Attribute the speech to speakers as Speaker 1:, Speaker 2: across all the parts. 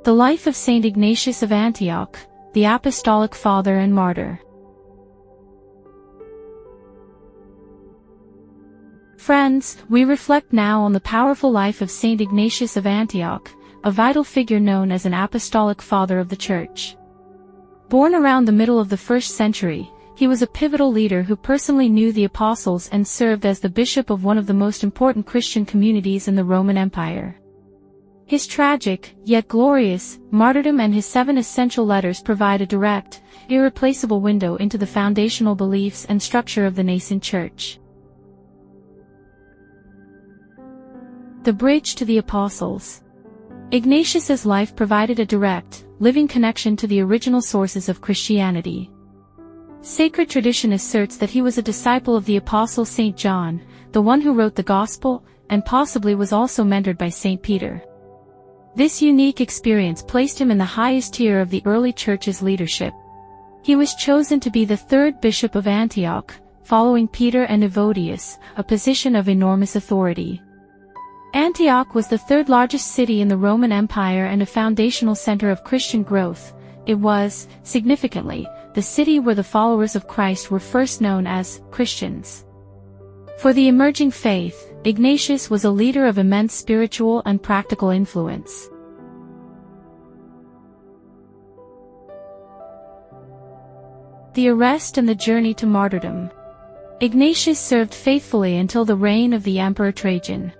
Speaker 1: The life of Saint Ignatius of Antioch, the Apostolic Father and Martyr. Friends, we reflect now on the powerful life of Saint Ignatius of Antioch, a vital figure known as an Apostolic Father of the Church. Born around the middle of the 1st century, he was a pivotal leader who personally knew the apostles and served as the bishop of one of the most important Christian communities in the Roman Empire. His tragic, yet glorious, martyrdom and his 7 essential letters provide a direct, irreplaceable window into the foundational beliefs and structure of the nascent Church. The bridge to the apostles. Ignatius's life provided a direct, living connection to the original sources of Christianity. Sacred tradition asserts that he was a disciple of the apostle Saint John, the one who wrote the Gospel, and possibly was also mentored by Saint Peter. This unique experience placed him in the highest tier of the early Church's leadership. He was chosen to be the 3rd bishop of Antioch, following Peter and Evodius, a position of enormous authority. Antioch was the 3rd largest city in the Roman Empire and a foundational center of Christian growth. It was, significantly, the city where the followers of Christ were first known as Christians. For the emerging faith, Ignatius was a leader of immense spiritual and practical influence. The arrest and the journey to martyrdom. Ignatius served faithfully until the reign of the Emperor Trajan.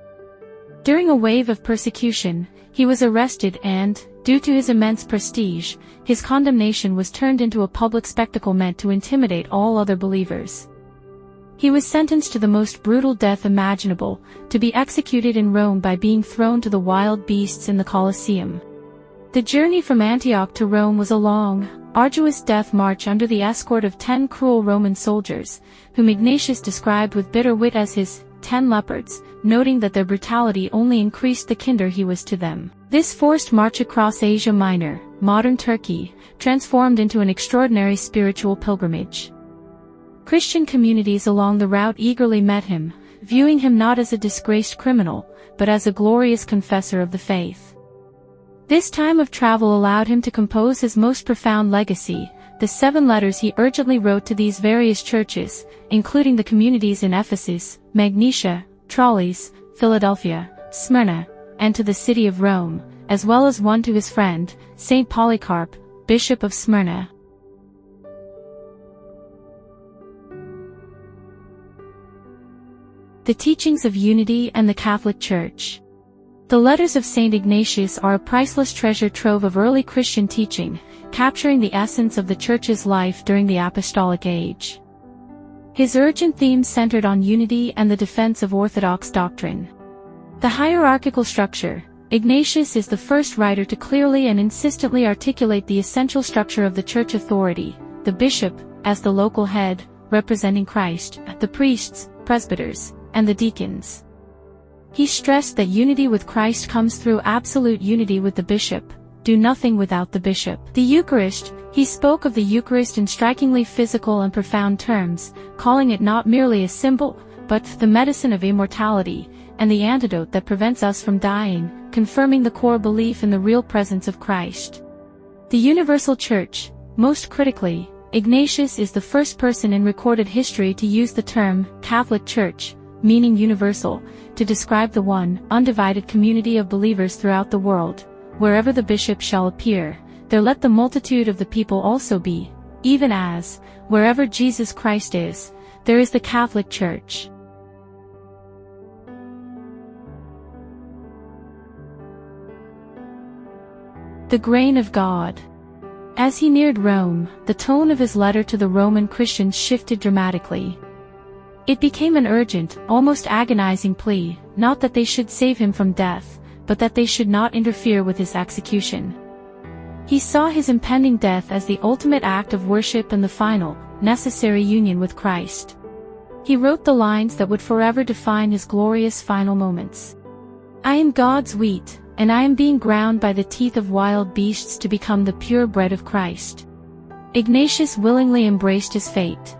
Speaker 1: During a wave of persecution, he was arrested and, due to his immense prestige, his condemnation was turned into a public spectacle meant to intimidate all other believers. He was sentenced to the most brutal death imaginable, to be executed in Rome by being thrown to the wild beasts in the Colosseum. The journey from Antioch to Rome was a long, arduous death march under the escort of 10 cruel Roman soldiers, whom Ignatius described with bitter wit as his 10 leopards, noting that their brutality only increased the kinder he was to them. This forced march across Asia Minor, modern Turkey, transformed into an extraordinary spiritual pilgrimage. Christian communities along the route eagerly met him, viewing him not as a disgraced criminal, but as a glorious confessor of the faith. This time of travel allowed him to compose his most profound legacy, the 7 letters he urgently wrote to these various churches, including the communities in Ephesus, Magnesia, Tralles, Philadelphia, Smyrna, and to the city of Rome, as well as one to his friend, Saint Polycarp, Bishop of Smyrna. The teachings of unity and the Catholic Church. The letters of Saint Ignatius are a priceless treasure trove of early Christian teaching, capturing the essence of the Church's life during the Apostolic Age. His urgent themes centered on unity and the defense of orthodox doctrine. The hierarchical structure. Ignatius is the first writer to clearly and insistently articulate the essential structure of the Church authority, the bishop, as the local head, representing Christ, the priests, presbyters, and the deacons. He stressed that unity with Christ comes through absolute unity with the bishop. Do nothing without the bishop. The Eucharist. He spoke of the Eucharist in strikingly physical and profound terms, calling it not merely a symbol, but the medicine of immortality, and the antidote that prevents us from dying, confirming the core belief in the real presence of Christ. The Universal Church. Most critically, Ignatius is the first person in recorded history to use the term Catholic Church, meaning universal, to describe the one, undivided community of believers throughout the world. Wherever the bishop shall appear, there let the multitude of the people also be, even as, wherever Jesus Christ is, there is the Catholic Church. The grain of God. As he neared Rome, the tone of his letter to the Roman Christians shifted dramatically. It became an urgent, almost agonizing plea, not that they should save him from death, but that they should not interfere with his execution. He saw his impending death as the ultimate act of worship and the final, necessary union with Christ. He wrote the lines that would forever define his glorious final moments. I am God's wheat, and I am being ground by the teeth of wild beasts to become the pure bread of Christ. Ignatius willingly embraced his fate.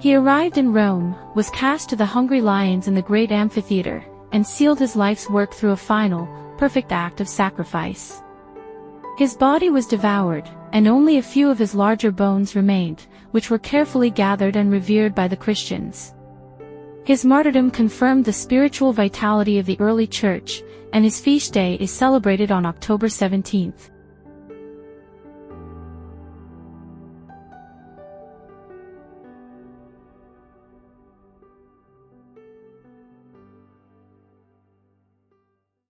Speaker 1: He arrived in Rome, was cast to the hungry lions in the great amphitheater, and sealed his life's work through a final, perfect act of sacrifice. His body was devoured, and only a few of his larger bones remained, which were carefully gathered and revered by the Christians. His martyrdom confirmed the spiritual vitality of the early Church, and his feast day is celebrated on October 17th.